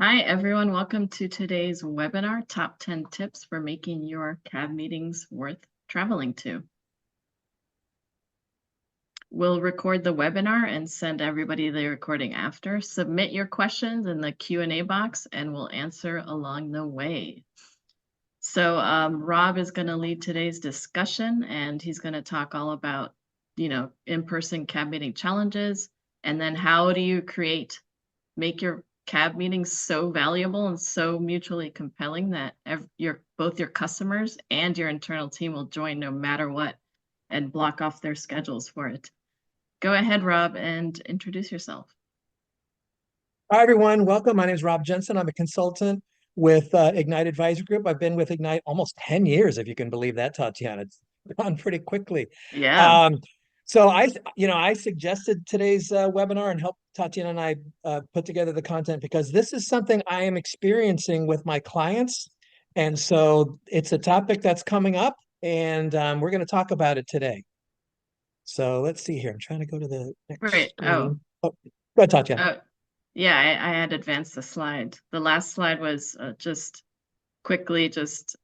Hi, everyone. Welcome to today's webinar, Top 10 Tips for Making Your CAB Meetings Worth Traveling to. We'll record the webinar and send everybody the recording after. Submit your questions in the Q&A box and we'll answer along the way. So Rob is going to lead today's discussion and he's going to talk all about, in-person CAB meeting challenges, and then how do you make your CAB meetings so valuable and so mutually compelling that both your customers and your internal team will join no matter what and block off their schedules for it. Go ahead, Rob, and introduce yourself. Hi, everyone. Welcome. My name is Rob Jensen. I'm a consultant with Ignite Advisory Group. I've been with Ignite almost 10 years, if you can believe that, Tatiana. It's gone pretty quickly. Yeah. So I suggested today's webinar and helped Tatiana and I put together the content because this is something I am experiencing with my clients. And so it's a topic that's coming up and we're going to talk about it today. So let's see here. I'm trying to go to the next screen. Oh, go ahead, Tatiana. Yeah, I had advanced the slide. The last slide was just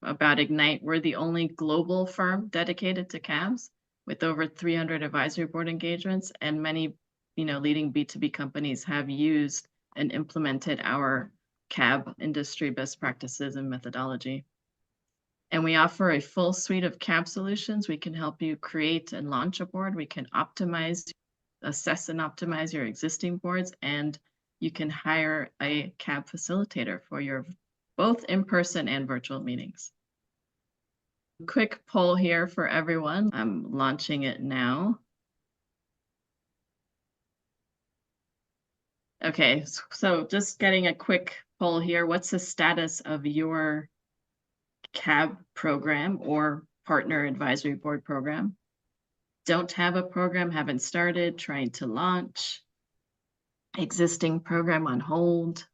about Ignite. We're the only global firm dedicated to CABs with over 300 advisory board engagements, and many, leading B2B companies have used and implemented our CAB industry best practices and methodology. And we offer a full suite of CAB solutions. We can help you create and launch a board. We can assess and optimize your existing boards, and you can hire a CAB facilitator for your both in-person and virtual meetings. Quick poll here for everyone. I'm launching it now. Okay, so just getting a quick poll here. What's the status of your CAB program or partner advisory board program? Don't have a program, haven't started, trying to launch, existing program on hold,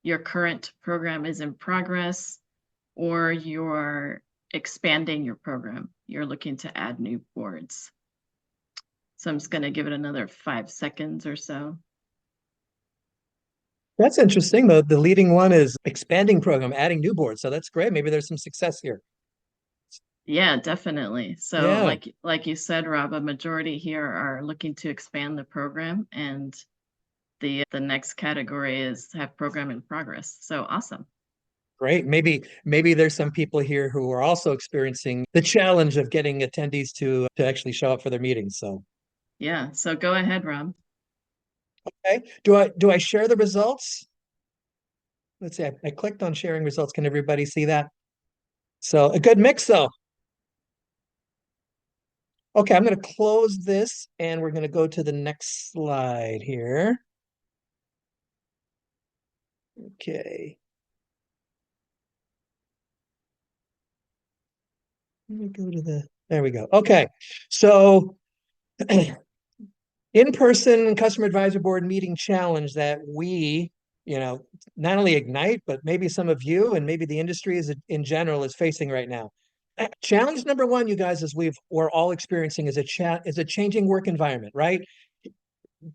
your current program is in progress, or you're expanding your program. You're looking to add new boards. So I'm just going to give it another 5 seconds or so. That's interesting. The leading one is expanding program, adding new boards. So that's great. Maybe there's some success here. Yeah, definitely. So Yeah. like you said, Rob, a majority here are looking to expand the program, and the next category is have program in progress. So awesome. Great. Maybe there's some people here who are also experiencing the challenge of getting attendees to actually show up for their meetings. So yeah. So go ahead, Rob. Okay. Do I share the results? Let's see. I clicked on sharing results. Can everybody see that? So a good mix though. Okay, I'm going to close this and we're going to go to the next slide here. Okay. Let me go to there we go. Okay. So in-person customer advisory board meeting challenge that we, not only Ignite, but maybe some of you and maybe the industry in general is facing right now. Challenge number one, you guys, as we're all experiencing is a changing work environment, right?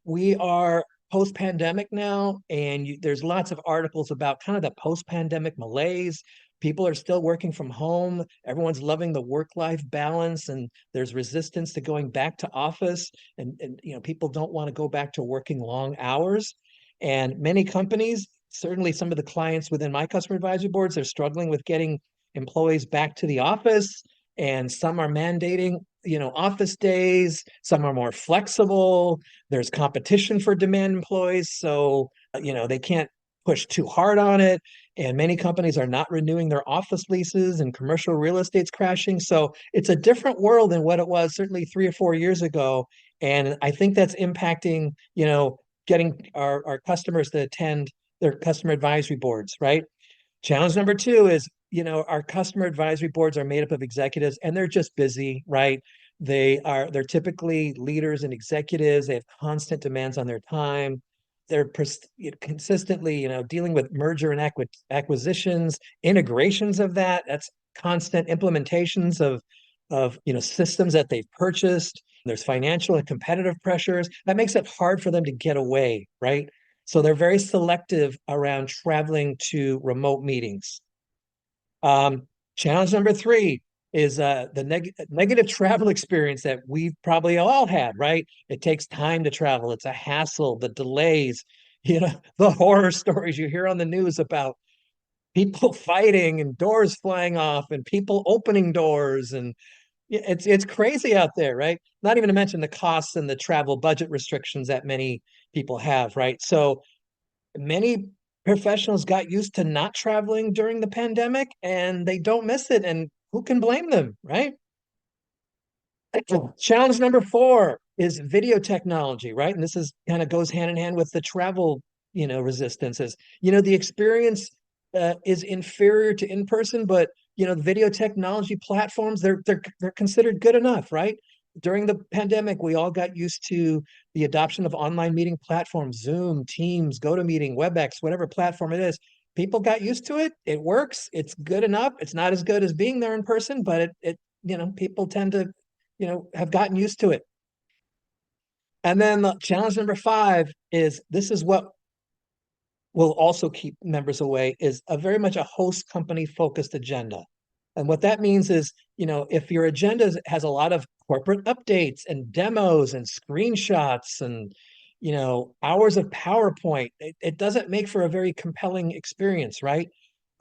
We are post-pandemic now, and there's lots of articles about kind of the post-pandemic malaise. People are still working from home. Everyone's loving the work-life balance, and there's resistance to going back to office. And people don't want to go back to working long hours. And many companies, certainly some of the clients within my customer advisory boards, are struggling with getting employees back to the office. And some are mandating, office days. Some are more flexible. There's competition for demand employees. So, they can't push too hard on it. And many companies are not renewing their office leases and commercial real estate's crashing. So it's a different world than what it was certainly 3 or 4 years ago. And I think that's impacting, getting our customers to attend their customer advisory boards, right? Challenge number two is, our customer advisory boards are made up of executives and they're just busy, right? They're typically leaders and executives. They have constant demands on their time. They're consistently, dealing with merger and acquisitions, integrations of that. That's constant implementations of systems that they've purchased. There's financial and competitive pressures. That makes it hard for them to get away, right? So they're very selective around traveling to remote meetings. Challenge number three is the negative travel experience that we've probably all had, right? It takes time to travel. It's a hassle, the delays, the horror stories you hear on the news about people fighting and doors flying off and people opening doors, and it's crazy out there, right? Not even to mention the costs and the travel budget restrictions that many people have, right? So many professionals got used to not traveling during the pandemic and they don't miss it. And who can blame them, right? Challenge number four is video technology, right? And this is kind of goes hand in hand with the travel, resistances. The experience is inferior to in person, but the video technology platforms they're considered good enough, right? During the pandemic, we all got used to the adoption of online meeting platforms, Zoom, Teams, GoToMeeting, WebEx, whatever platform it is. People got used to it. It works. It's good enough. It's not as good as being there in person, but people tend to have gotten used to it. And then the challenge number five is this is what will also keep members away is a very much a host company focused agenda. And what that means is, if your agenda has a lot of corporate updates and demos and screenshots and, hours of PowerPoint, it doesn't make for a very compelling experience, right?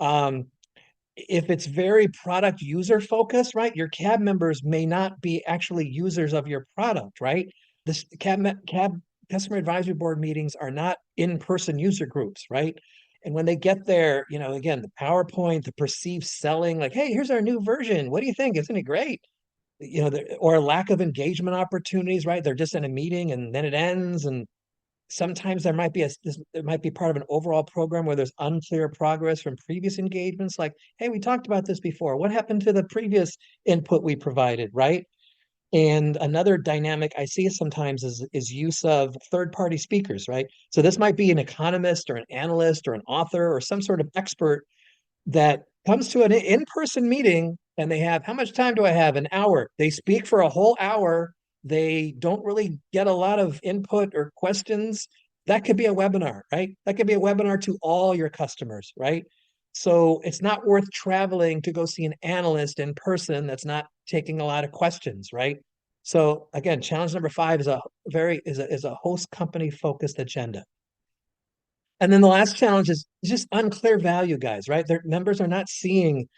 If it's very product user focused, right, your cab members may not be actually users of your product, right? This cab customer advisory board meetings are not in-person user groups, right? And when they get there, again, the PowerPoint, the perceived selling, like, hey, here's our new version. What do you think? Isn't it great? Or a lack of engagement opportunities, right? They're just in a meeting and then it ends. And sometimes there might be part of an overall program where there's unclear progress from previous engagements, like, hey, we talked about this before, what happened to the previous input we provided, right? And another dynamic I see sometimes is use of third-party speakers, right? So this might be an economist or an analyst or an author or some sort of expert that comes to an in-person meeting and they have, how much time do I have? An hour. They speak for a whole hour. They don't really get a lot of input or questions. That could be a webinar, right? That could be a webinar to all your customers, right? So it's not worth traveling to go see an analyst in person that's not taking a lot of questions, right? So again, challenge number five is a host company focused agenda. And then the last challenge is just unclear value, guys, right? Their members are not seeing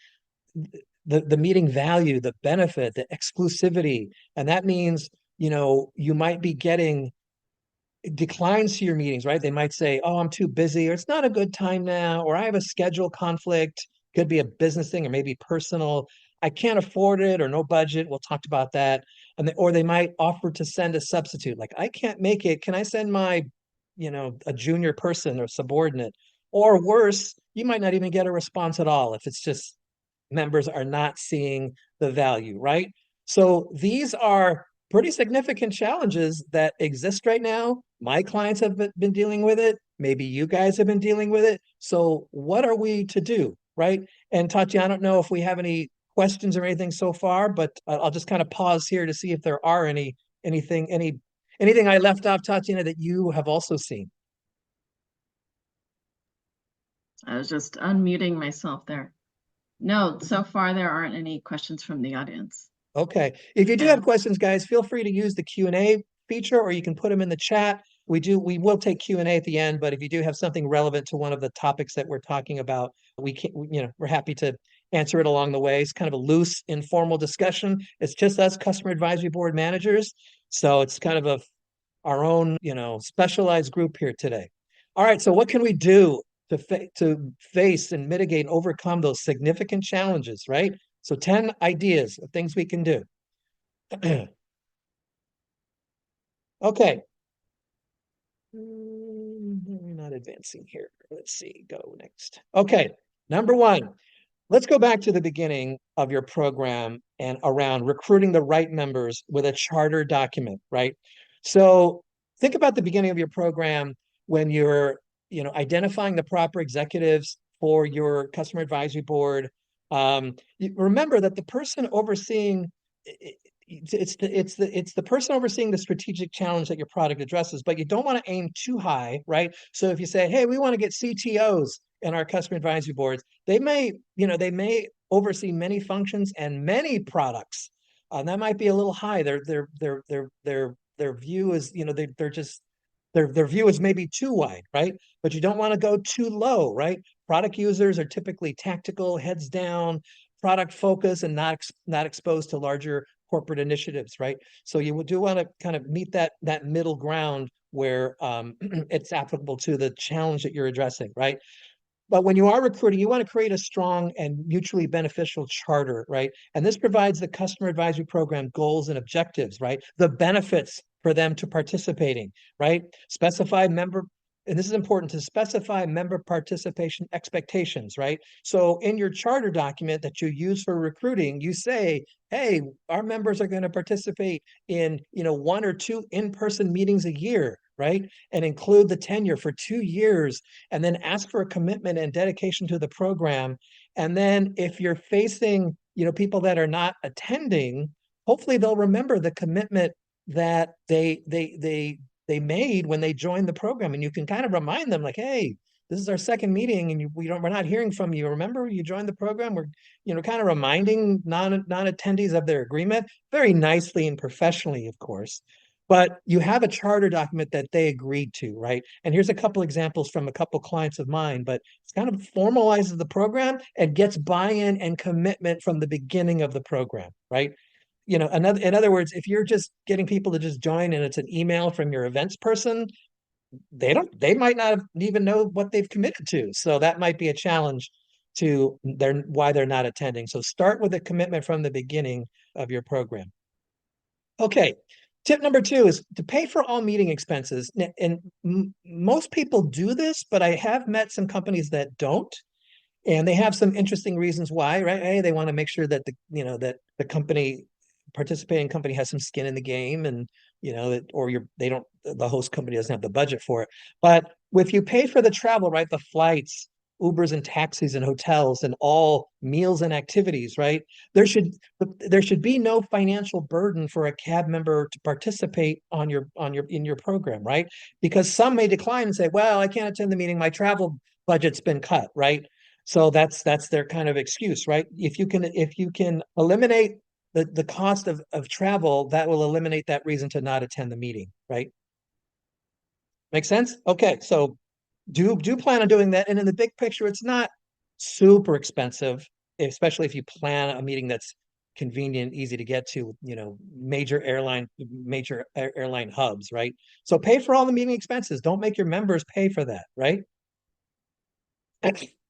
the meeting value, the benefit, the exclusivity. And that means, you might be getting declines to your meetings, right? They might say, oh, I'm too busy, or it's not a good time now, or I have a schedule conflict, could be a business thing or maybe personal. I can't afford it or no budget. We'll talk about that. Or they might offer to send a substitute. Like, I can't make it. Can I send my, a junior person or subordinate? Or worse, you might not even get a response at all if it's just members are not seeing the value, right? So these are pretty significant challenges that exist right now. My clients have been dealing with it. Maybe you guys have been dealing with it. So what are we to do, right? And Tatiana, I don't know if we have any questions or anything so far, but I'll just kind of pause here to see if there are anything I left off, Tatiana, that you have also seen. I was just unmuting myself there. No, so far there aren't any questions from the audience. Okay. If you do have questions, guys, feel free to use the Q&A feature or you can put them in the chat. We will take Q&A at the end, but if you do have something relevant to one of the topics that we're talking about, we're happy to answer it along the way. It's kind of a loose, informal discussion. It's just us customer advisory board managers. So it's kind of our own, specialized group here today. All right. So what can we do to face and mitigate and overcome those significant challenges, right? So 10 ideas of things we can do. Okay. We're not advancing here. Let's see, go next. Okay, number one, let's go back to the beginning of your program and around recruiting the right members with a charter document, right? So think about the beginning of your program when you're, identifying the proper executives for your customer advisory board. Remember that the person overseeing, it's the person overseeing the strategic challenge that your product addresses, but you don't want to aim too high, right? So if you say, hey, we want to get CTOs in our customer advisory boards, they may oversee many functions and many products. That might be a little high. Their view is, they're just their view is maybe too wide, right? But you don't want to go too low, right? Product users are typically tactical, heads down, product focus, and not exposed to larger corporate initiatives, right? So you do want to kind of meet that middle ground where it's applicable to the challenge that you're addressing, right? But when you are recruiting, you want to create a strong and mutually beneficial charter, right? And this provides the customer advisory program goals and objectives, right? The benefits for them to participating, right? Specify member, and this is important, to specify member participation expectations, right? So in your charter document that you use for recruiting, you say, hey, our members are going to participate in, one or two in-person meetings a year, right? And include the tenure for 2 years, and then ask for a commitment and dedication to the program. And then if you're facing, people that are not attending, hopefully they'll remember the commitment that they made when they joined the program. And you can kind of remind them like, hey, this is our second meeting and we're not hearing from you. Remember you joined the program? We're, kind of reminding non-attendees of their agreement very nicely and professionally, of course. But you have a charter document that they agreed to, right? And here's a couple examples from a couple clients of mine, but it's kind of formalizes the program and gets buy-in and commitment from the beginning of the program, right? In other words, if you're just getting people to just join and it's an email from your events person, they might not even know what they've committed to. So that might be a challenge to why they're not attending. So start with a commitment from the beginning of your program. Okay. Tip number 2 is to pay for all meeting expenses. And most people do this, but I have met some companies that don't. And they have some interesting reasons why, right? Hey, they want to make sure that the company, participating company, has some skin in the game, and that, or the host company doesn't have the budget for it. But if you pay for the travel, right, the flights, Ubers and taxis and hotels and all meals and activities, right? There should be no financial burden for a cab member to participate in your program, right? Because some may decline and say, well, I can't attend the meeting, my travel budget's been cut, right? So that's their kind of excuse, right? If you can eliminate the cost of travel, that will eliminate that reason to not attend the meeting, right? Make sense? Okay, so do plan on doing that. And in the big picture, it's not super expensive, especially if you plan a meeting that's convenient, easy to get to, major airline hubs, right? So pay for all the meeting expenses. Don't make your members pay for that, right?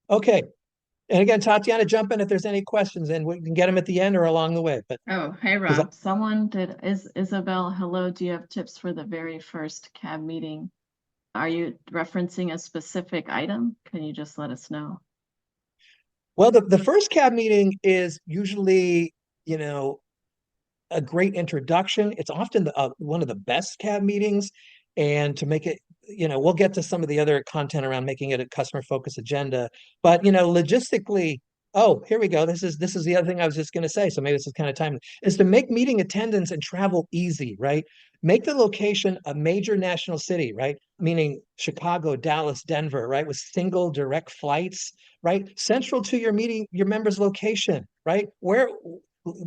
Okay. And again, Tatiana, jump in if there's any questions, and we can get them at the end or along the way. But Oh, hey, because Rob. Is Isabel, hello, do you have tips for the very first CAB meeting? Are you referencing a specific item? Can you just let us know? well, the first cab meeting is usually, a great introduction. It's often one of the best cab meetings. And to make it, we'll get to some of the other content around making it a customer focused agenda. But logistically, oh, here we go. This is the other thing I was just going to say. So maybe this is kind of time, is to make meeting attendance and travel easy, right? Make the location a major national city, right? Meaning Chicago, Dallas, Denver, right? With single direct flights, right? Central to your meeting, your members' location, right? Where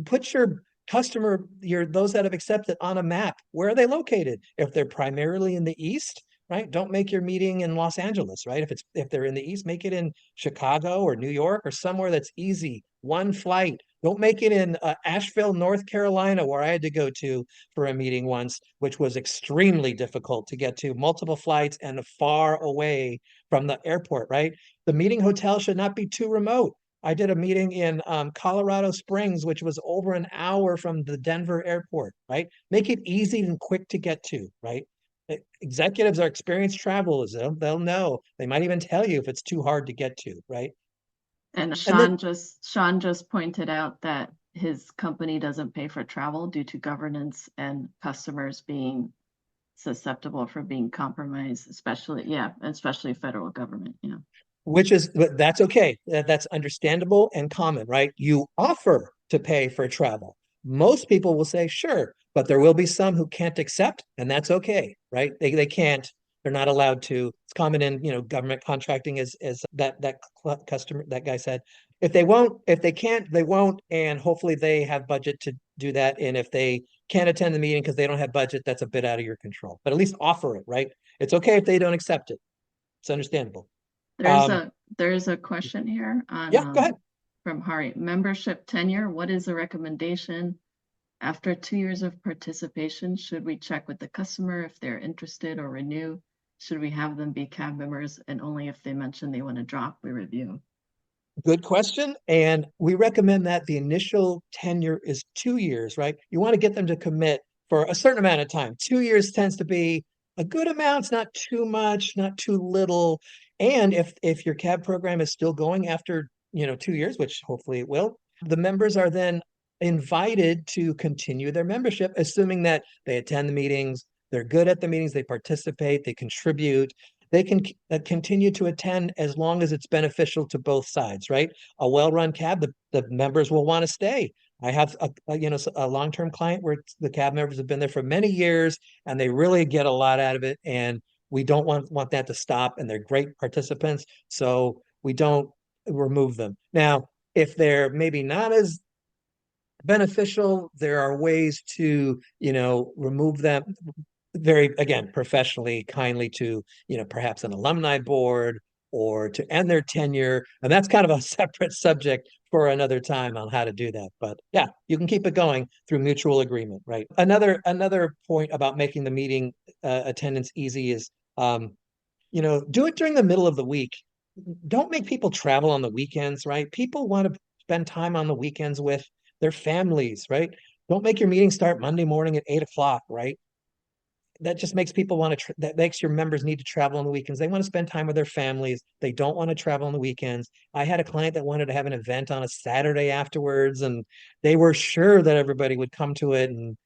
put your those that have accepted on a map. Where are they located? If they're primarily in the East, right? Don't make your meeting in Los Angeles, right? If they're in the East, make it in Chicago or New York or somewhere that's easy. One flight. Don't make it in Asheville, North Carolina, where I had to go to for a meeting once, which was extremely difficult to get to. Multiple flights and far away from the airport, right? The meeting hotel should not be too remote. I did a meeting in Colorado Springs, which was over an hour from the Denver airport, right? Make it easy and quick to get to, right? Executives are experienced travelers. They'll know. They might even tell you if it's too hard to get to, right? And And then, Sean just pointed out that his company doesn't pay for travel due to governance and customers being susceptible for being compromised, especially federal government. Yeah. but that's okay. That's understandable and common, right? You offer to pay for travel, Most people will say, sure, but there will be some who can't accept, and that's okay, right? They can't, they're not allowed to. It's common in, government contracting as that customer, that guy said. If they won't, if they can't, they won't, and hopefully they have budget to do that. And if they can't attend the meeting because they don't have budget, that's a bit out of your control. But at least offer it, right? It's okay if they don't accept it. It's understandable. There's Um, a there's a question here on yeah, go ahead. from Hari. Membership tenure, what is the recommendation? After 2 years of participation, should we check with the customer if they're interested or renew? Should we have them be CAB members and only if they mention they want to drop, we review? Good question. And we recommend that the initial tenure is 2 years, right? You want to get them to commit for a certain amount of time. 2 years tends to be a good amount. It's not too much, not too little. And if your CAB program is still going after 2 years, which hopefully it will, the members are then invited to continue their membership, assuming that they attend the meetings, they're good at the meetings, they participate, they contribute, they can continue to attend as long as it's beneficial to both sides, right? A well-run cab, the members will want to stay. I have a long-term client where the cab members have been there for many years and they really get a lot out of it. And we don't want that to stop. And they're great participants. So we don't remove them. Now, if they're maybe not as beneficial, there are ways to, remove them very, again, professionally, kindly to, perhaps an alumni board or to end their tenure. And that's kind of a separate subject for another time on how to do that. But yeah, you can keep it going through mutual agreement, right? Another point about making the meeting attendance easy is, do it during the middle of the week. Don't make people travel on the weekends, right? People want to spend time on the weekends with their families, right? Don't make your meeting start Monday morning at 8 o'clock, right? That just makes people want to that makes your members need to travel on the weekends. They want to spend time with their families. They don't want to travel on the weekends. I had a client that wanted to have an event on a Saturday afterwards, and they were sure that everybody would come to it. And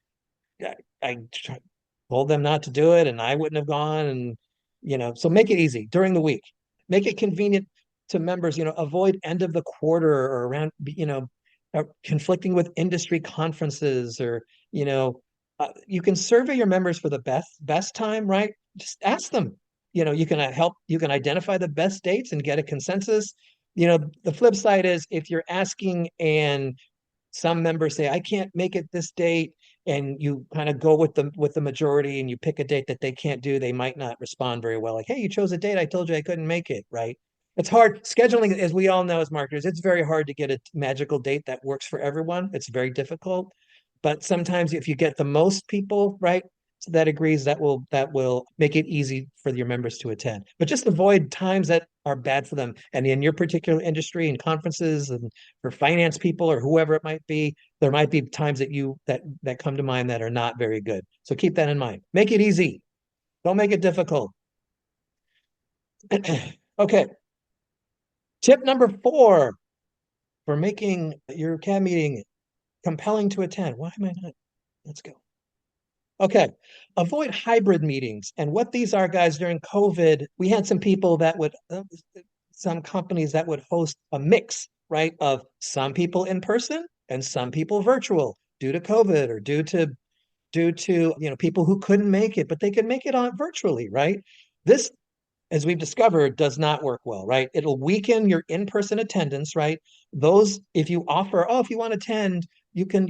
I told them not to do it, and I wouldn't have gone. And so make it easy during the week. Make it convenient to members. Avoid end of the quarter or around. Conflicting with industry conferences or you can survey your members for the best time, right? Just ask them. You can help. You can identify the best dates and get a consensus. The flip side is if you're asking and some members say I can't make it this date, and you kind of go with the majority and you pick a date that they can't do, they might not respond very well. Like, hey, you chose a date, I told you I couldn't make it, right? It's hard scheduling, as we all know as marketers. It's very hard to get a magical date that works for everyone. It's very difficult. But sometimes if you get the most people right that agrees, that will make it easy for your members to attend. But just avoid times that are bad for them. And in your particular industry and conferences and for finance people or whoever it might be, there might be times that come to mind that are not very good. So keep that in mind. Make it easy. Don't make it difficult. Okay. Tip number 4 for making your CAB meeting compelling to attend. Why am I not? Let's go. Okay. Avoid hybrid meetings. And what these are, guys, during COVID, we had some people some companies that would host a mix, right, of some people in person and some people virtual due to COVID or due to people who couldn't make it, but they could make it on virtually, right? This, as we've discovered, does not work well, right? It'll weaken your in-person attendance, right? Those, if you offer, oh, if you want to attend, you can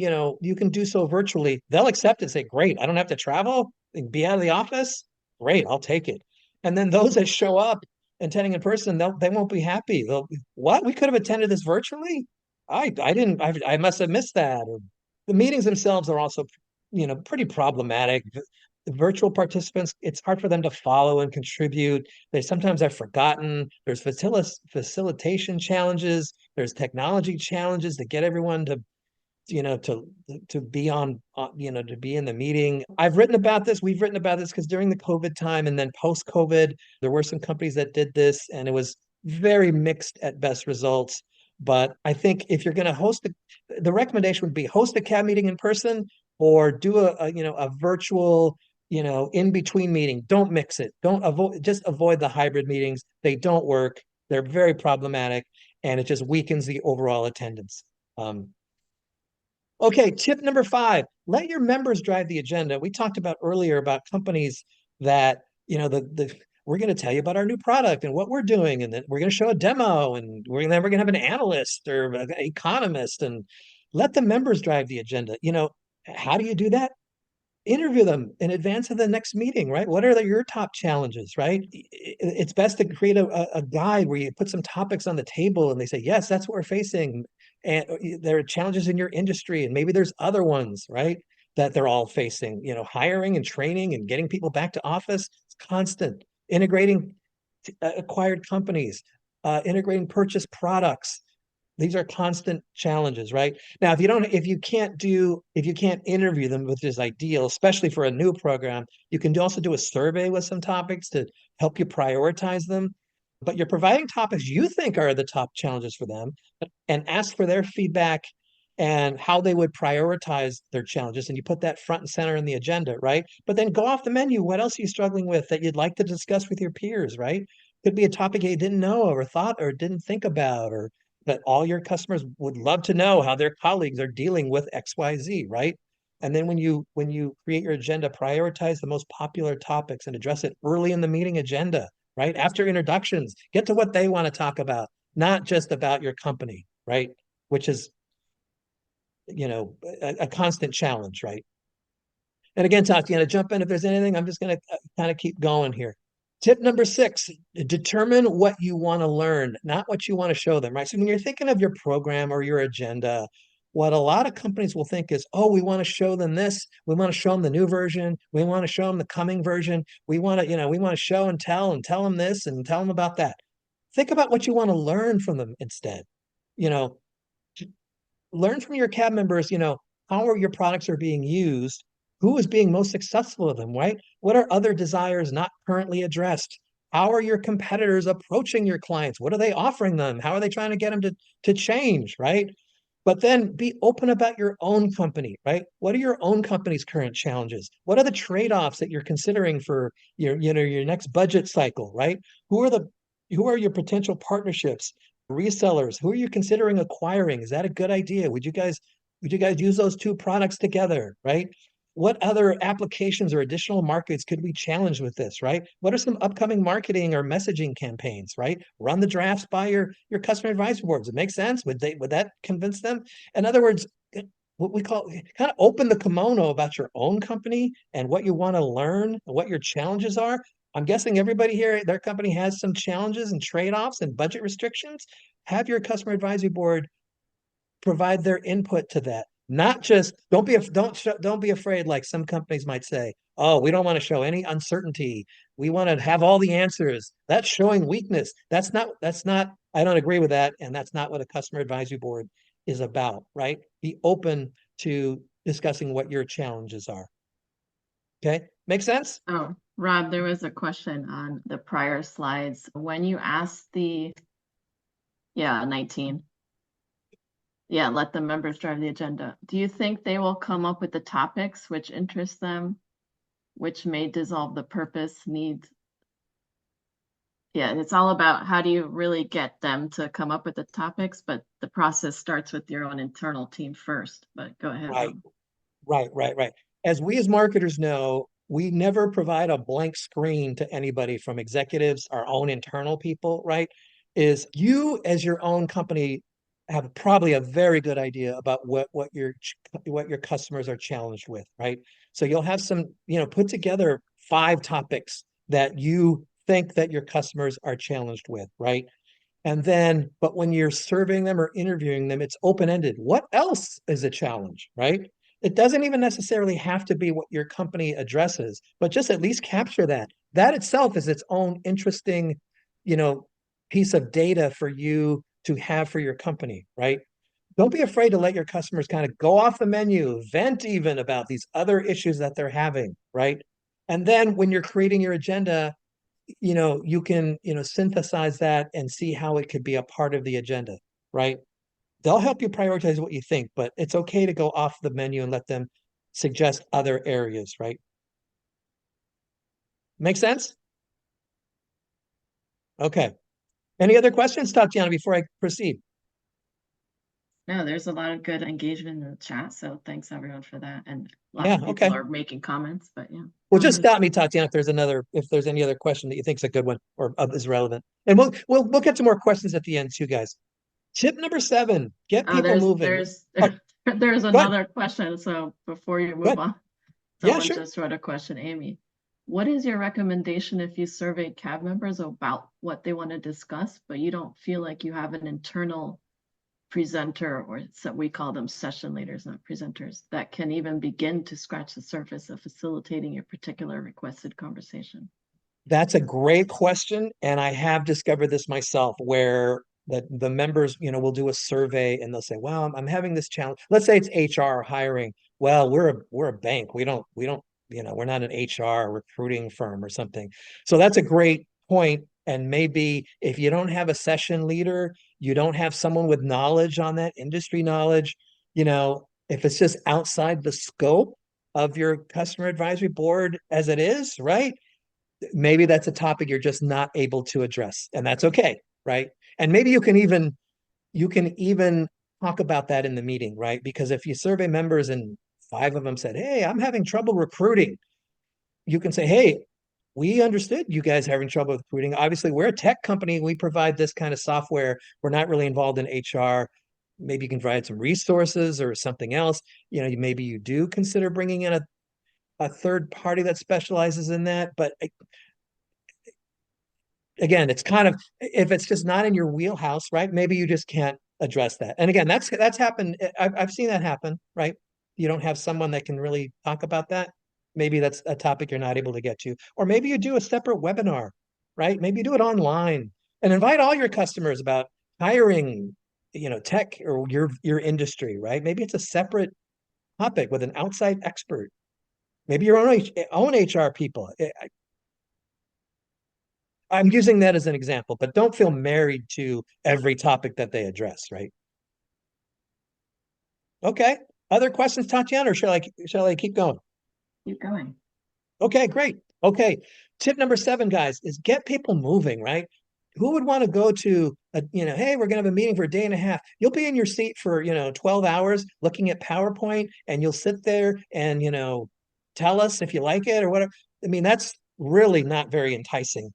do so virtually. They'll accept it, say, great, I don't have to travel and be out of the office. Great, I'll take it. And then those that show up attending in person, they won't be happy. They'll, what? We could have attended this virtually? I didn't, I must have missed that. Or the meetings themselves are also, pretty problematic. The virtual participants, it's hard for them to follow and contribute. They sometimes are forgotten. There's facilitation challenges. There's technology challenges to get everyone to to be to be in the meeting. I've written about this. We've written about this because during the COVID time and then post COVID, there were some companies that did this and it was very mixed at best results. But I think if you're going to the recommendation would be host a CAB meeting in person or do a virtual in between meeting. Don't mix it. Don't avoid just avoid the hybrid meetings. They don't work. They're very problematic and it just weakens the overall attendance. Okay, tip number 5, let your members drive the agenda. We talked about earlier about companies that, the we're going to tell you about our new product and what we're doing, and then we're going to show a demo, and then we're going to have an analyst or an economist, and let the members drive the agenda. How do you do that? Interview them in advance of the next meeting, right? What are your top challenges, right? It's best to create a guide where you put some topics on the table and they say, yes, that's what we're facing. And there are challenges in your industry, and maybe there's other ones, right? That they're all facing. Hiring and training and getting people back to office, it's constant. Integrating acquired companies, integrating purchase products, these are constant challenges, right? Now, if you can't interview them, which is ideal, especially for a new program, you can also do a survey with some topics to help you prioritize them. But you're providing topics you think are the top challenges for them, and ask for their feedback and how they would prioritize their challenges. And you put that front and center in the agenda, right? But then go off the menu. What else are you struggling with that you'd like to discuss with your peers, right? Could be a topic you didn't know or thought or didn't think about, or that all your customers would love to know how their colleagues are dealing with XYZ, right? And then when you create your agenda, prioritize the most popular topics and address it early in the meeting agenda, right? After introductions, get to what they want to talk about, not just about your company, right? Which is, a constant challenge, right? And again, Tatiana, jump in if there's anything. I'm just going to kind of keep going here. Tip number 6, determine what you want to learn, not what you want to show them, right? So when you're thinking of your program or your agenda, what a lot of companies will think is, oh, we want to show them this. We want to show them the new version. We want to show them the coming version. We want to show and tell them this and tell them about that. Think about what you want to learn from them instead. You know, learn from your cab members, how are your products are being used, who is being most successful of them, right? What are other desires not currently addressed? How are your competitors approaching your clients? What are they offering them? How are they trying to get them to change, right? But then be open about your own company, right? What are your own company's current challenges? What are the trade-offs that you're considering for your next budget cycle, right? Who are your potential partnerships, resellers? Who are you considering acquiring? Is that a good idea? Would you guys use those two products together, right? What other applications or additional markets could we challenge with this, right? What are some upcoming marketing or messaging campaigns, right? Run the drafts by your customer advisory boards. It makes sense. Would that convince them? In other words, what we call kind of open the kimono about your own company and what you want to learn and what your challenges are. I'm guessing everybody here, their company has some challenges and trade-offs and budget restrictions. Have your customer advisory board provide their input to that. Not just don't be afraid, like some companies might say, oh, we don't want to show any uncertainty. We want to have all the answers. That's showing weakness. That's not I don't agree with that. And that's not what a customer advisory board is about, right? Be open to discussing what your challenges are. Okay. Make sense? Oh, Rob, there was a question on the prior slides. When you asked yeah, 19. Yeah, let the members drive the agenda. Do you think they will come up with the topics which interest them, which may dissolve the purpose, needs? Yeah, it's all about how do you really get them to come up with the topics, but the process starts with your own internal team first. But go ahead, Right. Rob. Right. As we as marketers know, we never provide a blank screen to anybody from executives, our own internal people, right? Is you as your own company have probably a very good idea about what your customers are challenged with, right? So you'll have some, put together 5 topics that you think that your customers are challenged with, right? And then, but when you're surveying them or interviewing them, it's open-ended. What else is a challenge, right? It doesn't even necessarily have to be what your company addresses, but just at least capture that. That itself is its own interesting, you know, piece of data for you to have for your company, right? Don't be afraid to let your customers kind of go off the menu, vent even about these other issues that they're having, right? And then when you're creating your agenda, you can, synthesize that and see how it could be a part of the agenda, right? They'll help you prioritize what you think, but it's okay to go off the menu and let them suggest other areas, right? Make sense? Okay. Any other questions, Tatiana, before I proceed? No, there's a lot of good engagement in the chat, so thanks everyone for that. And lots Yeah, of people okay. are making comments, but yeah, Well, go just ahead. stop me, Tatiana, if there's any other question that you think is a good one or is relevant. And we'll get to more questions at the end too, guys. Tip number 7, get Oh, people there's moving. there's Oh, there's go ahead. another question. So before you Go move ahead. on, Yeah, someone sure. just wrote a question, Amy. What is your recommendation if you survey cab members about what they want to discuss, but you don't feel like you have an internal presenter, or so we call them session leaders, not presenters, that can even begin to scratch the surface of facilitating a particular requested conversation? That's a great question. And I have discovered this myself where the members, will do a survey and they'll say, well, I'm having this challenge. Let's say it's HR hiring. Well, we're a bank. We don't, we're not an HR recruiting firm or something. So that's a great point. And maybe if you don't have a session leader, you don't have someone with knowledge on that industry knowledge, if it's just outside the scope of your customer advisory board as it is, right? Maybe that's a topic you're just not able to address, and that's okay, right? And maybe you can even talk about that in the meeting, right? Because if you survey members and 5 of them said, hey, I'm having trouble recruiting, you can say, hey, we understood you guys having trouble with recruiting. Obviously, we're a tech company. We provide this kind of software. We're not really involved in HR. Maybe you can provide some resources or something else. Maybe you do consider bringing in a third party that specializes in that. But again, it's kind of, if it's just not in your wheelhouse, right? Maybe you just can't address that. And again, that's happened. I've seen that happen, right? You don't have someone that can really talk about that. Maybe that's a topic you're not able to get to, or maybe you do a separate webinar, right? Maybe you do it online and invite all your customers about hiring, tech or your industry, right? Maybe it's a separate topic with an outside expert. Maybe your own HR people. I'm using that as an example, but don't feel married to every topic that they address, right? Okay. Other questions, Tatiana, or shall I keep going? Keep going. Okay, great. Okay. Tip number 7, guys, is get people moving, right? Who would want to go to hey, we're gonna have a meeting for a day and a half. You'll be in your seat for 12 hours looking at PowerPoint, and you'll sit there and tell us if you like it or whatever. I mean, that's really not very enticing.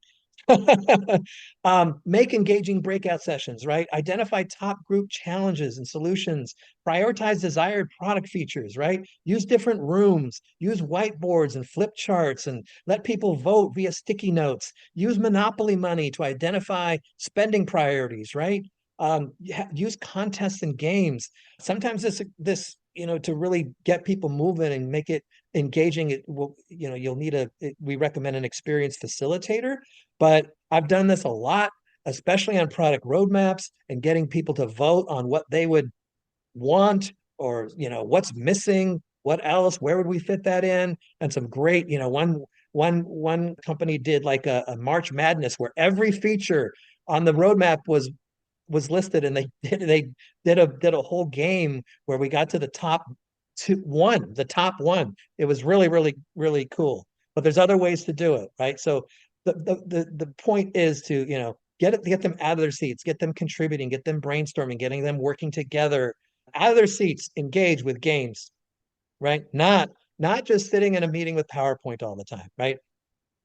Make engaging breakout sessions, right? Identify top group challenges and solutions. Prioritize desired product features, right? Use different rooms. Use whiteboards and flip charts and let people vote via sticky notes. Use Monopoly money to identify spending priorities, right? Use contests and games. Sometimes this to really get people moving and make it engaging, it will you'll need we recommend an experienced facilitator, but I've done this a lot, especially on product roadmaps and getting people to vote on what they would want, or what's missing, what else, where would we fit that in. And some great, one company did like a March Madness where every feature on the roadmap was listed, and they did a whole game where we got to the top one. It was really, really, really cool. But there's other ways to do it, right? So the point is to get them out of their seats, get them contributing, get them brainstorming, getting them working together out of their seats, engage with games, right? Not just sitting in a meeting with PowerPoint all the time, right?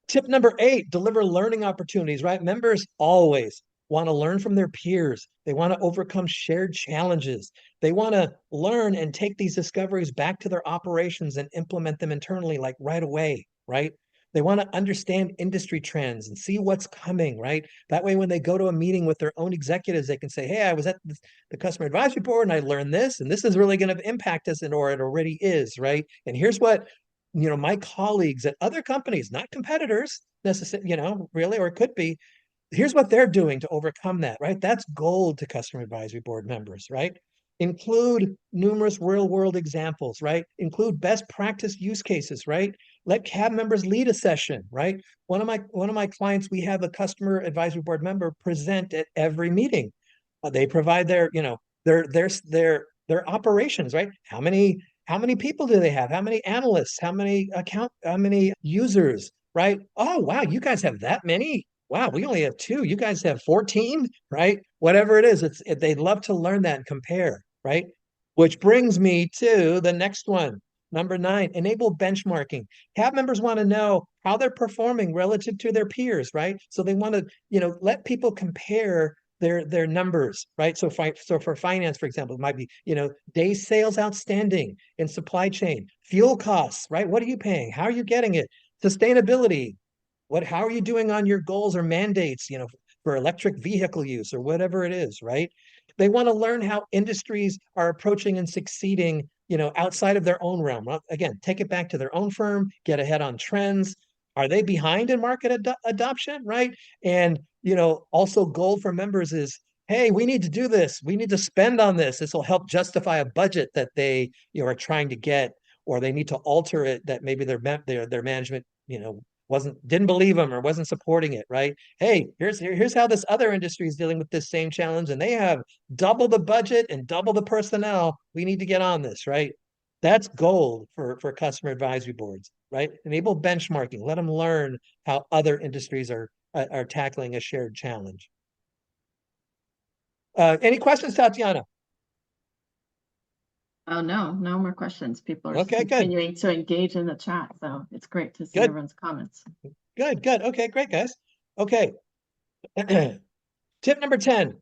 Tip number 8, deliver learning opportunities, right? Members always want to learn from their peers. They want to overcome shared challenges. They want to learn and take these discoveries back to their operations and implement them internally, like right away, right? They want to understand industry trends and see what's coming, right? That way, when they go to a meeting with their own executives, they can say, hey, I was at the customer advisory board and I learned this, and this is really going to impact us, or it already is, right? And here's what my colleagues at other companies, not competitors necessarily, really, or it could be, here's what they're doing to overcome that, right? That's gold to customer advisory board members, right? Include numerous real world examples, right? Include best practice use cases, right? Let CAB members lead a session, right? One of my clients, we have a customer advisory board member present at every meeting. They provide their operations, right? How many people do they have? How many analysts? How many users, right? Oh, wow, you guys have that many? Wow, we only have 2. You guys have 14, right? Whatever it is, they'd love to learn that and compare. right? Which brings me to the next one. Number 9, enable benchmarking. Cab members want to know how they're performing relative to their peers, right? So they want to, let people compare their numbers, right? So for finance, for example, it might be, days sales outstanding in supply chain, fuel costs, right? What are you paying? How are you getting it? Sustainability. How are you doing on your goals or mandates, for electric vehicle use or whatever it is, right? They want to learn how industries are approaching and succeeding, outside of their own realm. Well, again, take it back to their own firm, get ahead on trends. Are they behind in market adoption, right? And, also goal for members is, hey, we need to do this. We need to spend on this. This will help justify a budget that they, are trying to get, or they need to alter it that maybe their management, didn't believe them or wasn't supporting it, right? Hey, here's how this other industry is dealing with this same challenge, and they have double the budget and double the personnel. We need to get on this, right? That's gold for customer advisory boards, right? Enable benchmarking. Let them learn how other industries are tackling a shared challenge. Any questions, Tatiana? Oh, no, no more questions. People are Okay, good, continuing to engage in the chat, so it's great to see good, everyone's comments. good. Okay, great, guys. Okay. Tip number 10,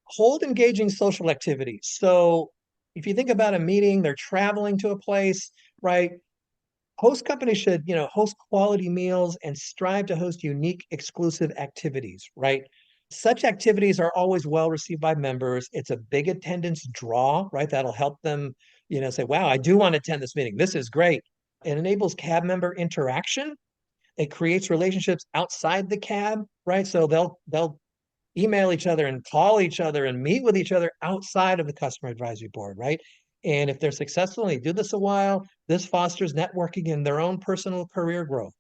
hold engaging social activities. So if you think about a meeting, they're traveling to a place, right? Host companies should, host quality meals and strive to host unique, exclusive activities, right? Such activities are always well received by members. It's a big attendance draw, right? That'll help them, say, wow, I do want to attend this meeting. This is great. It enables cab member interaction. It creates relationships outside the cab, right? So they'll email each other and call each other and meet with each other outside of the customer advisory board, right? And if they're successful and they do this a while, this fosters networking and their own personal career growth.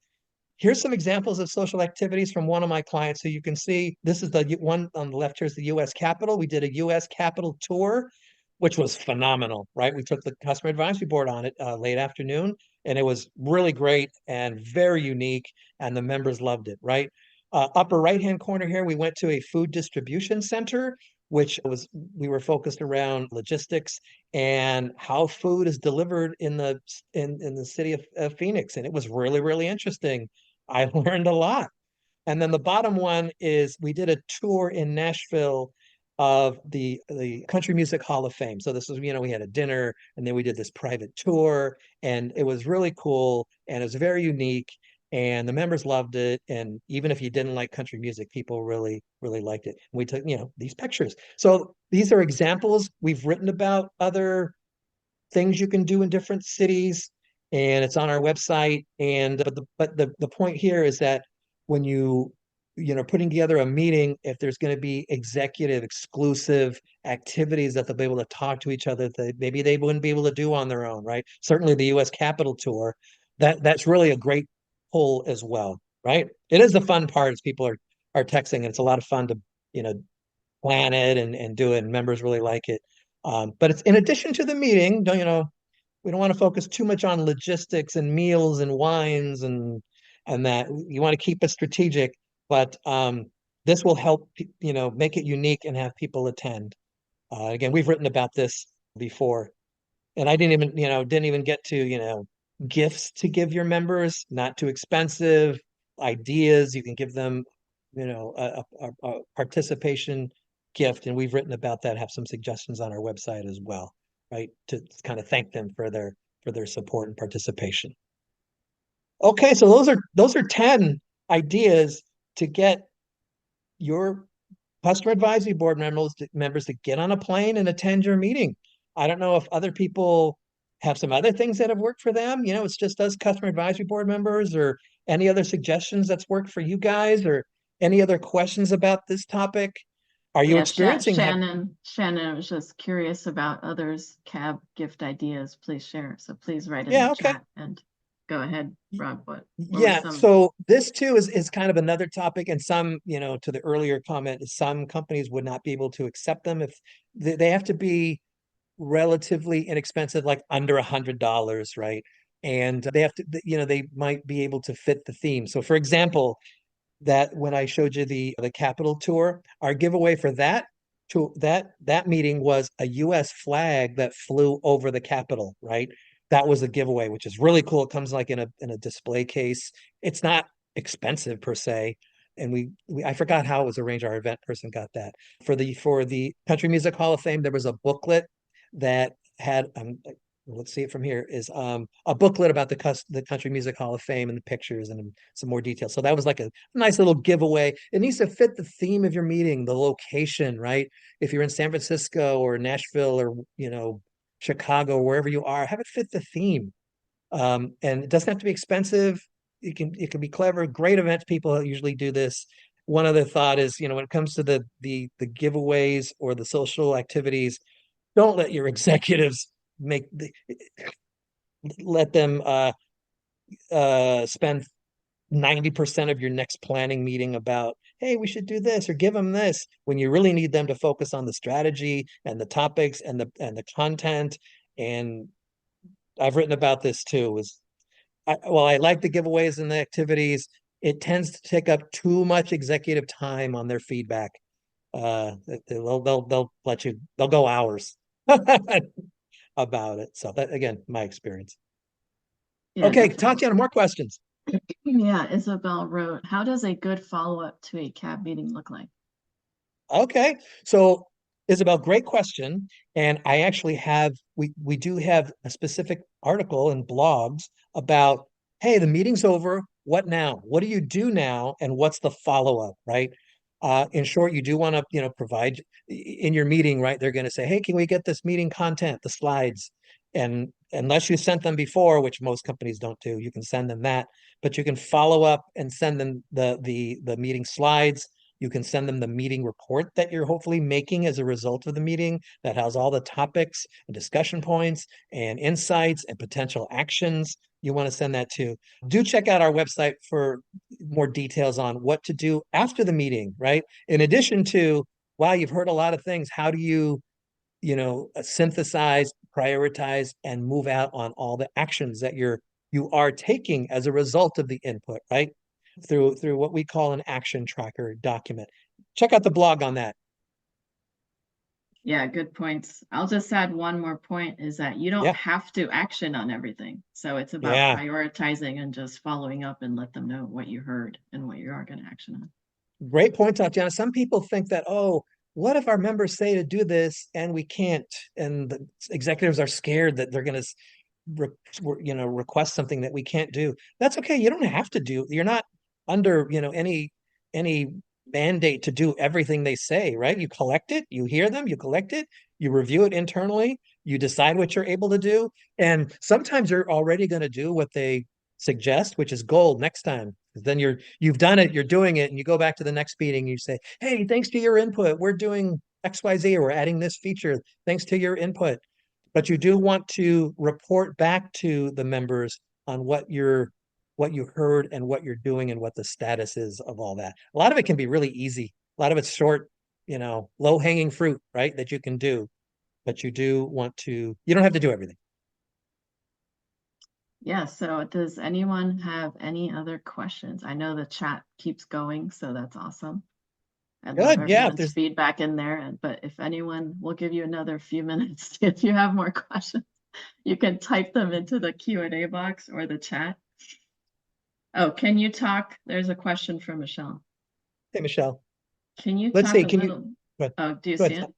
Here's some examples of social activities from one of my clients. So you can see this is the one on the left. Here's the US Capitol. We did a US Capitol tour, which was phenomenal, right? We took the customer advisory board on it late afternoon, and it was really great and very unique, and the members loved it, right? Upper right-hand corner here, we went to a food distribution center, which was we were focused around logistics and how food is delivered in the city of Phoenix, and it was really, really interesting. I learned a lot. And then the bottom one is we did a tour in Nashville of the Country Music Hall of Fame. So this was, we had a dinner and then we did this private tour, and it was really cool and it was very unique, and the members loved it. And even if you didn't like country music, people really, really liked it. And we took, these pictures. So these are examples. We've written about other things you can do in different cities, and it's on our website. And but the point here is that when putting together a meeting, if there's going to be executive exclusive activities that they'll be able to talk to each other that maybe they wouldn't be able to do on their own, right? Certainly the US Capitol tour, that's really a great pull as well, right? It is the fun part, as people are texting, and it's a lot of fun to, you know, plan it and do it, and members really like it. But it's in addition to the meeting, we don't want to focus too much on logistics and meals and wines and that. You want to keep it strategic, but this will help, make it unique and have people attend. Again, we've written about this before, and I didn't even get to, gifts to give your members, not too expensive, ideas. You can give them, a participation gift, and we've written about that, have some suggestions on our website as well, right? To kind of thank them for their support and participation. Okay, so those are 10 ideas to get your customer advisory board members to get on a plane and attend your meeting. I don't know if other people have some other things that have worked for them. It's just us customer advisory board members, or any other suggestions that's worked for you guys, or any other questions about this topic. Are you Yeah, experiencing Shannon was just curious about others' cab gift ideas. Please share. So please write in the Yeah, okay. chat and go ahead, Rob. What were Yeah, some? so this too is kind of another topic, and some, to the earlier comment, some companies would not be able to accept them if they have to be relatively inexpensive, like under $100, right? And they have to, they might be able to fit the theme. So for example, that when I showed you the Capitol tour, our giveaway for that to that meeting was a US flag that flew over the Capitol, right? That was the giveaway, which is really cool. It comes like in a display case. It's not expensive per se. And we I forgot how it was arranged. Our event person got that. For the Country Music Hall of Fame, there was a booklet that had let's see it from here, is a booklet about the Country Music Hall of Fame and the pictures and some more details. So that was like a nice little giveaway. It needs to fit the theme of your meeting, the location, right? If you're in San Francisco or Nashville or Chicago, wherever you are, have it fit the theme. And it doesn't have to be expensive. It can be clever. Great events people usually do this. One other thought is, when it comes to the giveaways or the social activities, don't let your executives make let them spend 90% of your next planning meeting about, hey, we should do this, or give them this, when you really need them to focus on the strategy and the topics and the content. And I've written about this too, while I like the giveaways and the activities, it tends to take up too much executive time on their feedback. They'll go hours about it. So that, again, my experience. Yeah, Okay, definitely. Tatiana, more questions. Yeah, Isabel wrote, how does a good follow-up to a CAB meeting look like? Okay. So, Isabel, great question. And I actually we do have a specific article and blogs about, hey, the meeting's over. What now? What do you do now? And what's the follow-up, right? In short, you do want to, provide in your meeting, right? They're going to say, hey, can we get this meeting content, the slides? And unless you sent them before, which most companies don't do, you can send them that, but you can follow up and send them the meeting slides. You can send them the meeting report that you're hopefully making as a result of the meeting that has all the topics and discussion points and insights and potential actions. You want to send that to. Do check out our website for more details on what to do after the meeting, right? In addition to, wow, you've heard a lot of things. How do synthesize, prioritize, and move out on all the actions that you are taking as a result of the input, right? Through what we call an action tracker document. Check out the blog on that. Yeah, good points. I'll just add one more point is that you don't Yeah, have to action on everything. So it's about yeah. prioritizing and just following up and let them know what you heard and what you are going to action on. Great point, Tatiana. Some people think that, oh, what if our members say to do this and we can't? And the executives are scared that they're going to request something that we can't do. That's okay. You don't have to do. You're not under, any mandate to do everything they say, right? You collect it, you hear them, you collect it, you review it internally, you decide what you're able to do, and sometimes you're already going to do what they suggest, which is gold next time. Then you've done it, you're doing it, and you go back to the next meeting, you say, "Hey, thanks to your input, we're doing XYZ, or we're adding this feature thanks to your input." But you do want to report back to the members on what you heard and what you're doing and what the status is of all that. A lot of it can be really easy. A lot of it's short, low hanging fruit, right? That you can do, but you don't have to do everything. Yeah, so does anyone have any other questions? I know the chat keeps going, so that's awesome. I love Good. Yeah. If everyone's there's feedback in there, but if anyone, we'll give you another few minutes if you have more questions. You can type them into the Q&A box or the chat. Oh, can you talk? There's a question from Michelle. Hey, Michelle, Can you let's talk see. a Can you little? go ahead. Oh, do you Go see ahead. it?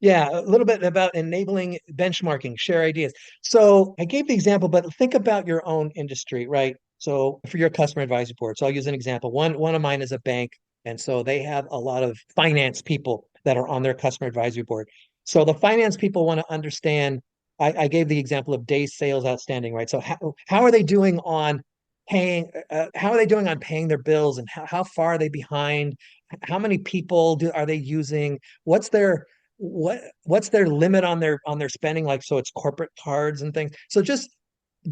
Yeah, a little bit about enabling benchmarking, share ideas. So I gave the example, but think about your own industry, right? So for your customer advisory board, so I'll use an example. One of mine is a bank, and so they have a lot of finance people that are on their customer advisory board. So the finance people want to understand. I gave the example of days sales outstanding, right? So how are they doing on paying? How are they doing on paying their bills, and how far are they behind? How many people are they using? What's their what's their limit on their spending, like, so it's corporate cards and things, so just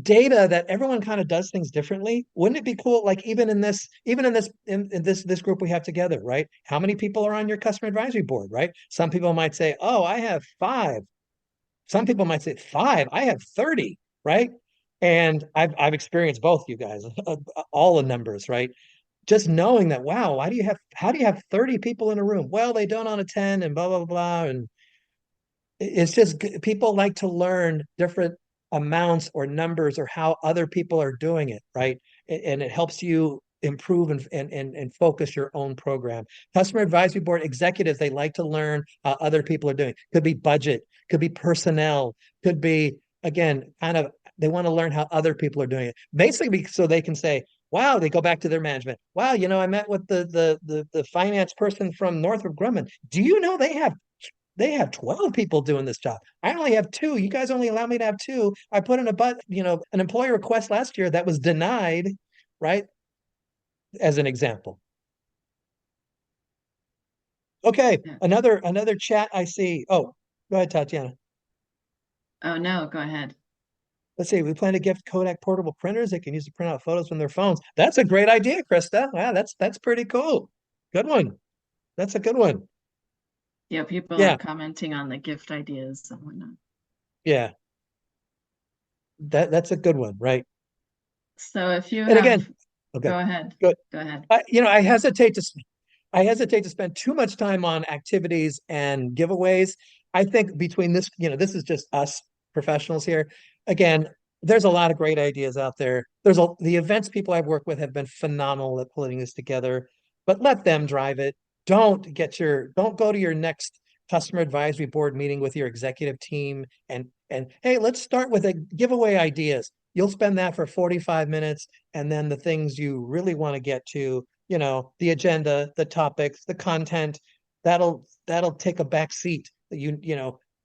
data that everyone kind of does things differently. Wouldn't it be cool, like, even in this group we have together, right? How many people are on your customer advisory board, right? Some people might say, oh, I have 5. Some people might say, 5, I have 30, right? And I've experienced both, you guys, all the numbers, right? just knowing that, wow, how do you have 30 people in a room? Well, they don't on attend and blah, blah, blah. And it's just people like to learn different amounts or numbers or how other people are doing it, right? And it helps you improve and focus your own program. Customer advisory board executives, they like to learn how other people are doing. Could be budget, could be personnel, could be, again, kind of, they want to learn how other people are doing it. Basically, so they can say, wow, they go back to their management. Wow, I met with the finance person from Northrop Grumman. Do you know they have 12 people doing this job. I only have two. You guys only allow me to have two. I put in an employee request last year that was denied, right? As an example. Okay, Yeah. another chat I see. Oh, go ahead, Tatiana. Oh, no, go ahead. Let's see. We plan to gift Kodak portable printers. They can use to print out photos from their phones. That's a great idea, Krista. Wow, that's pretty cool. Good one. That's a good one. Yeah, people are Yeah, commenting on the gift ideas and whatnot. yeah. That's a good one, right? So if you And have, again, okay, go ahead, good. go ahead. I hesitate to spend too much time on activities and giveaways. I think between this, this is just us professionals here. Again, there's a lot of great ideas out there. The events people I've worked with have been phenomenal at putting this together, but let them drive it. Don't go to your next customer advisory board meeting with your executive team and hey, let's start with a giveaway ideas. You'll spend that for 45 minutes, and then the things you really want to get to, the agenda, the topics, the content, that'll take a back seat.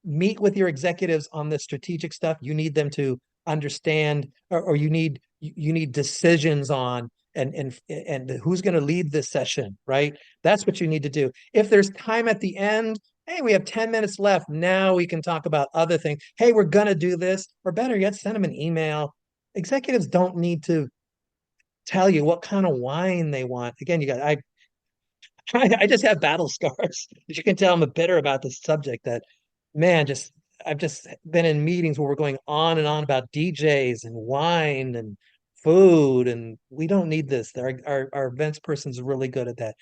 Meet with your executives on the strategic stuff. You need them to understand, or you need decisions on and who's going to lead this session, right? That's what you need to do. If there's time at the end, hey, we have 10 minutes left. Now we can talk about other things. Hey, we're going to do this, or better yet, send them an email. Executives don't need to tell you what kind of wine they want. Again, I just have battle scars. As you can tell, I'm a bitter about this subject. That man, just I've just been in meetings where we're going on and on about DJs and wine and food, and we don't need this. Our events person's really good at that.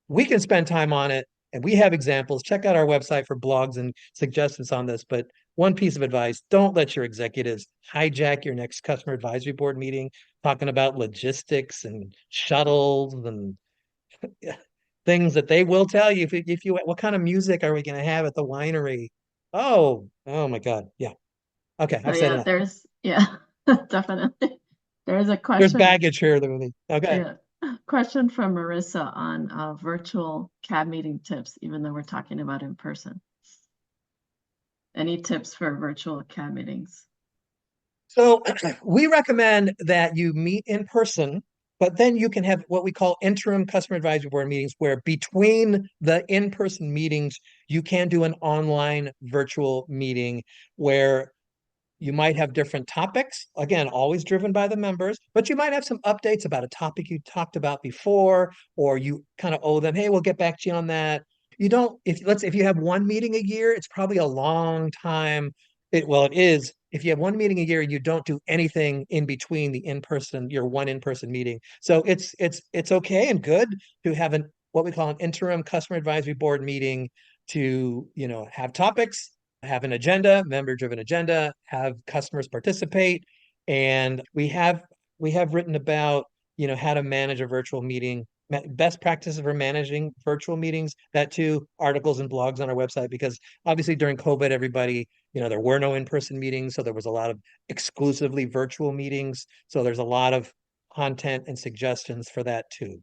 We can spend time on it, and we have examples. Check out our website for blogs and suggestions on this. But one piece of advice: don't let your executives hijack your next customer advisory board meeting talking about logistics and shuttles and things that they will tell you if you what kind of music are we going to have at the winery? Oh my God. Yeah. Okay, So I've said yeah, enough. yeah, definitely. There's a There's question, baggage here that we need. Okay. yeah, question from Marissa on virtual CAB meeting tips, even though we're talking about in person. Any tips for virtual CAB meetings? So we recommend that you meet in person, but then you can have what we call interim customer advisory board meetings, where between the in-person meetings, you can do an online virtual meeting where you might have different topics, again, always driven by the members, but you might have some updates about a topic you talked about before, or you kind of owe them, hey, we'll get back to you on that. You don't, if you have one meeting a year, it's probably a long time. Well, it is. If you have one meeting a year, you don't do anything in between your one in-person meeting. So it's okay and good to have what we call an interim customer advisory board meeting to, have topics, have an agenda, member-driven agenda, have customers participate, and we have written about how to manage a virtual meeting, best practices for managing virtual meetings. That too, articles and blogs on our website, because obviously during COVID, everybody there were no in-person meetings, so there was a lot of exclusively virtual meetings. So there's a lot of content and suggestions for that too.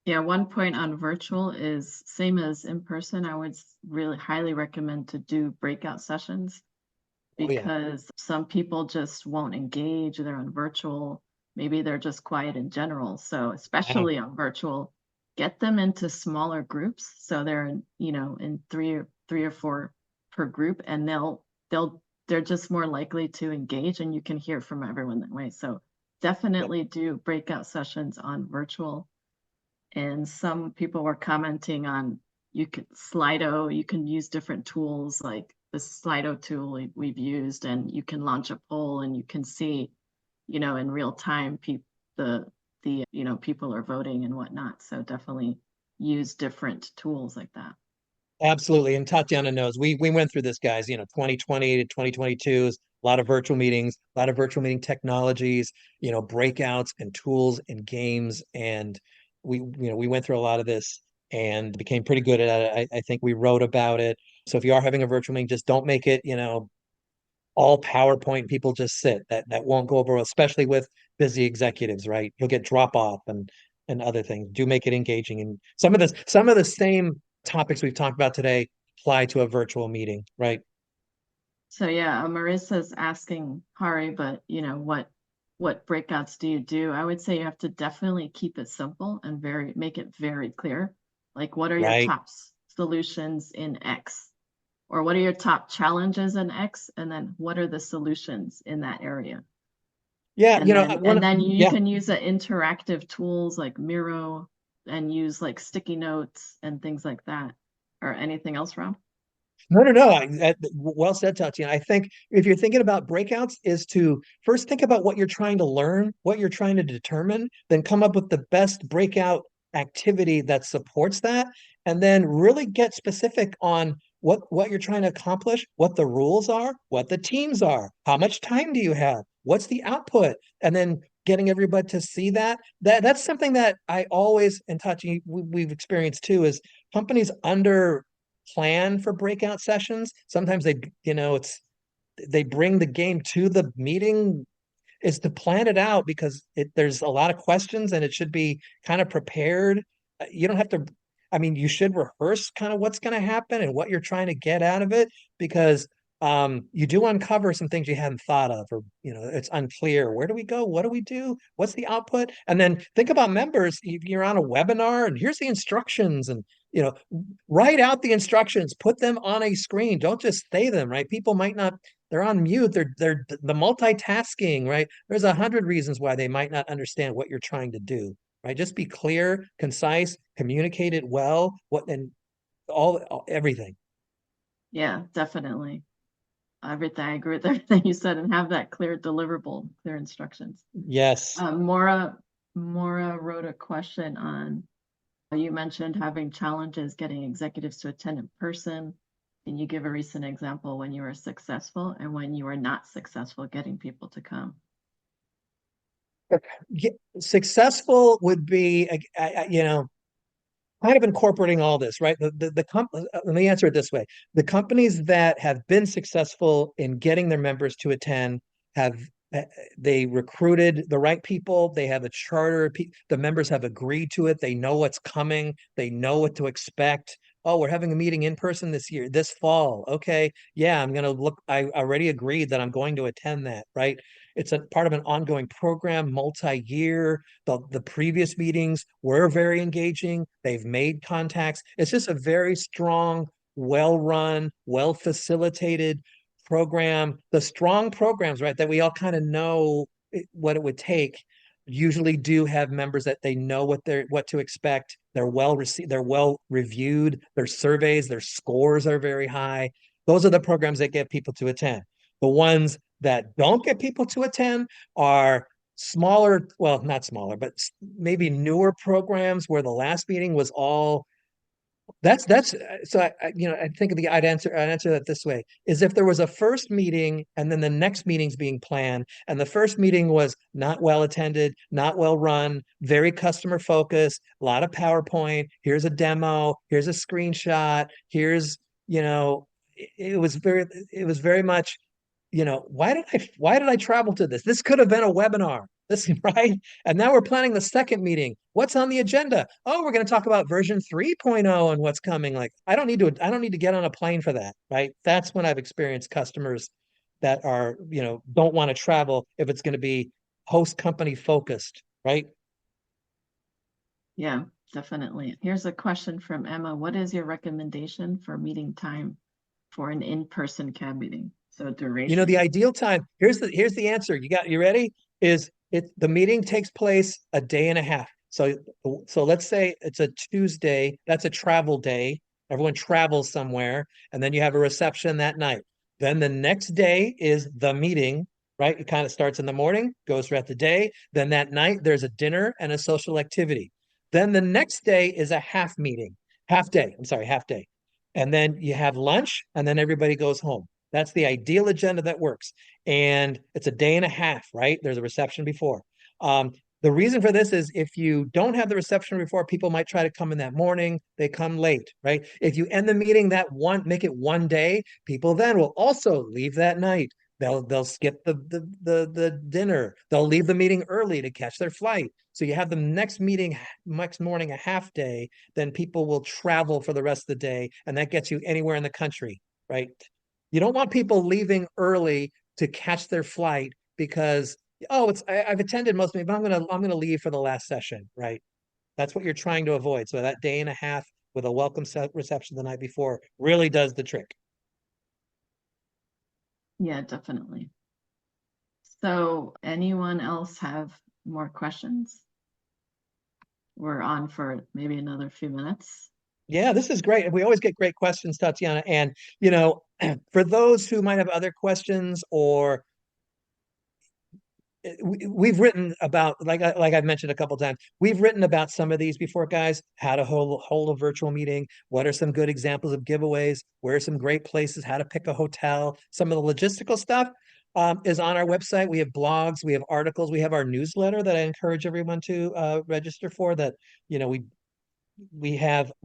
Yeah, one point on virtual is same as in person. I would really highly recommend to do breakout sessions Oh yeah. because some people just won't engage. They're on virtual. Maybe they're just quiet in general. So Wow. especially on virtual, get them into smaller groups. So they're in three or four per group, and they're just more likely to engage, and you can hear from everyone that way. So Yep. definitely do breakout sessions on virtual. And some people were commenting on you can use different tools like the Slido tool we've used, and you can launch a poll and you can see, in real time the the, people are voting and whatnot. So definitely use different tools like that. Absolutely. And Tatiana knows we went through this, guys, 2020 to 2022 is a lot of virtual meetings, a lot of virtual meeting technologies, breakouts and tools and games. And we went through a lot of this and became pretty good at it. I think we wrote about it. So if you are having a virtual meeting, just don't make it, all PowerPoint. People just sit. That won't go over, well, especially with busy executives, right? You'll get drop off and other things. Do make it engaging. And some of the same topics we've talked about today apply to a virtual meeting, right? So yeah, Marissa's asking Hari, but what breakouts do you do? I would say you have to definitely keep it simple and make it very clear. Like, what are your Right. top solutions in X? Or what are your top challenges in X? And then what are the solutions in that area? Yeah, And then one you yeah. can use the interactive tools like Miro and use like sticky notes and things like that. Or anything else, Rob? No, no, no. Well said, Tatiana. I think if you're thinking about breakouts, is to first think about what you're trying to learn, what you're trying to determine, then come up with the best breakout activity that supports that, and then really get specific on what you're trying to accomplish, what the rules are, what the teams are, how much time do you have, what's the output, and then getting everybody to see that. That's something that I always in touch we've experienced too is companies under plan for breakout sessions. Sometimes they bring the game to the meeting is to plan it out because there's a lot of questions and it should be kind of prepared. You don't have to, I mean, you should rehearse kind of what's going to happen and what you're trying to get out of it because you do uncover some things you hadn't thought of, or it's unclear. Where do we go? What do we do? What's the output? And then think about members. You're on a webinar and here's the instructions, and you know, write out the instructions, put them on a screen. Don't just say them, right? People might not, they're on mute, they're the multitasking, right? There's 100 reasons why they might not understand what you're trying to do, right? Just be clear, concise, communicate it well, and everything. Yeah, definitely. Everything. I agree with everything you said and have that clear deliverable, clear instructions. Yes. Maura wrote a question on, you mentioned having challenges getting executives to attend in person. Can you give a recent example when you were successful and when you were not successful getting people to come? Successful would be, kind of incorporating all this, right? Let me answer it this way. The companies that have been successful in getting their members to attend have uh, they recruited the right people. They have a charter. The members have agreed to it. They know what's coming. They know what to expect. Oh, we're having a meeting in person this year, this fall. Okay. Yeah, I'm going to look. I already agreed that I'm going to attend that, right? It's a part of an ongoing program, multi-year. The previous meetings were very engaging. They've made contacts. It's just a very strong, well-run, well-facilitated program. The strong programs, right, that we all kind of know what it would take usually do have members that they know what to expect. They're well received, they're well reviewed, their surveys, their scores are very high. Those are the programs that get people to attend. The ones that don't get people to attend are smaller, well, not smaller, but maybe newer programs where the last meeting was all that's so I think I'd answer that this way is if there was a first meeting and then the next meeting's being planned and the first meeting was not well attended, not well run, very customer focused, a lot of PowerPoint, here's a demo, here's a screenshot, here's you know it was very much why did I travel to this? This could have been a webinar. This right. And now we're planning the second meeting. What's on the agenda? Oh, we're going to talk about version 3.0 and what's coming. Like, I don't need to get on a plane for that, right? That's when I've experienced customers that are, don't want to travel if it's going to be host company focused, right? Yeah, definitely. Here's a question from Emma. What is your recommendation for meeting time for an in-person CAB meeting? So The duration. ideal time, here's the answer. You ready? Is it the meeting takes place a day and a half. So let's say it's a Tuesday, that's a travel day. Everyone travels somewhere, and then you have a reception that night. Then the next day is the meeting. right? It kind of starts in the morning, goes throughout the day. Then that night, there's a dinner and a social activity. Then the next day is a half meeting, half day. I'm sorry, half day. And then you have lunch, and then everybody goes home. That's the ideal agenda that works. And it's a day and a half, right? There's a reception before. The reason for this is if you don't have the reception before, people might try to come in that morning. They come late, right? If you end the meeting that one, make it one day, people then will also leave that night. They'll skip the dinner. They'll leave the meeting early to catch their flight. So you have the next meeting next morning a half day, then people will travel for the rest of the day, and that gets you anywhere in the country, right? You don't want people leaving early to catch their flight because I've attended most of them, but I'm gonna leave for the last session, right? That's what you're trying to avoid. So that day and a half with a welcome reception the night before really does the trick. Yeah, definitely. So anyone else have more questions? We're on for maybe another few minutes. Yeah, this is great. We always get great questions, Tatiana. And, you know, for those who might have other questions or we've written about like I've mentioned a couple times, we've written about some of these before, guys. How to hold a virtual meeting, what are some good examples of giveaways, where are some great places, how to pick a hotel, some of the logistical stuff is on our website. We have blogs, we have articles, we have our newsletter that I encourage everyone to register for. That you know we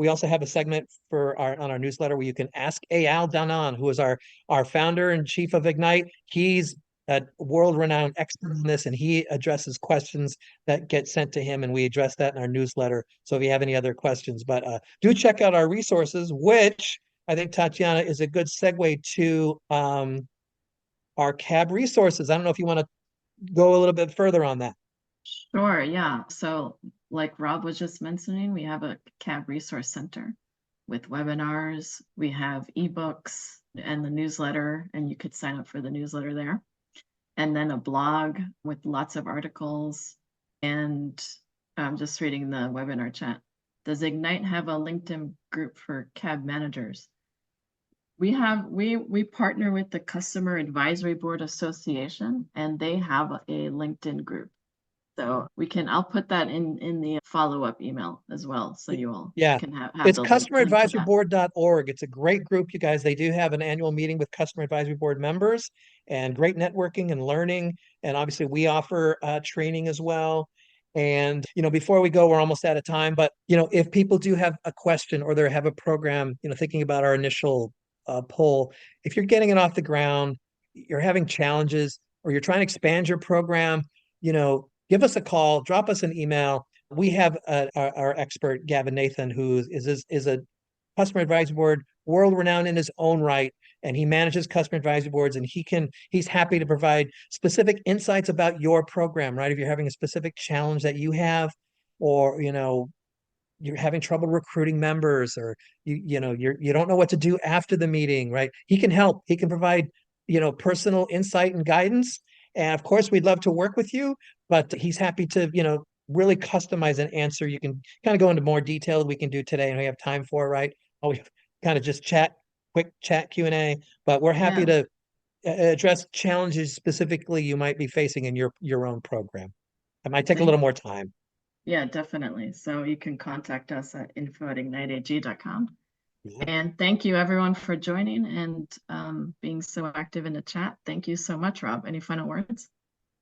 also have a segment for our on our newsletter where you can ask Al Danan, who is our founder and chief of Ignite. He's a world-renowned expert in this, and he addresses questions that get sent to him, and we address that in our newsletter. So if you have any other questions, but do check out our resources, which I think Tatiana is a good segue to our CAB resources. I don't know if you want to go a little bit further on that. Sure, yeah. So like Rob was just mentioning, we have a CAB resource center with webinars. We have ebooks and the newsletter, and you could sign up for the newsletter there. And then a blog with lots of articles. And I'm just reading the webinar chat. Does Ignite have a LinkedIn group for CAB managers? We partner with the Customer Advisory Board Association, and they have a LinkedIn group. So I'll put that in the follow-up email as well. So you all Yeah. can have It's the link to that. customeradvisoryboard.org. It's a great group, you guys. They do have an annual meeting with Customer Advisory Board members and great networking and learning. And obviously, we offer training as well. And, before we go, we're almost out of time. But, if people do have a question or they have a program, thinking about our initial poll, if you're getting it off the ground, you're having challenges, or you're trying to expand your program, give us a call, drop us an email. We have our expert Gavin Nathan, who is a customer advisory board world renowned in his own right, and he manages customer advisory boards, and he's happy to provide specific insights about your program. Right, if you're having a specific challenge that you have, or you're having trouble recruiting members, or you don't know what to do after the meeting, right? He can help. He can provide personal insight and guidance. And of course, we'd love to work with you, but he's happy to really customize an answer. You can kind of go into more detail we can do today, and we have time for, right? Oh, we kind of just quick chat Q&A, but we're happy Yeah, to address challenges specifically you might be facing in your own program. It might take a thank little more time. yeah, definitely. So you can contact us at info@igniteag.com. Yeah. And thank you everyone for joining and being so active in the chat. Thank you so much, Rob. Any final words?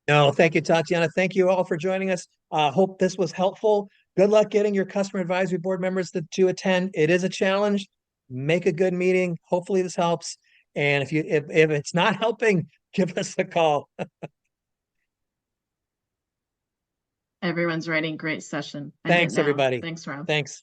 No, thank you, Tatiana. Thank you all for joining us. Hope this was helpful. Good luck getting your customer advisory board members to attend. It is a challenge. Make a good meeting. Hopefully this helps. And if it's not helping, give us a call. Everyone's writing great session. End it Thanks, now. everybody. Thanks, Rob. Thanks.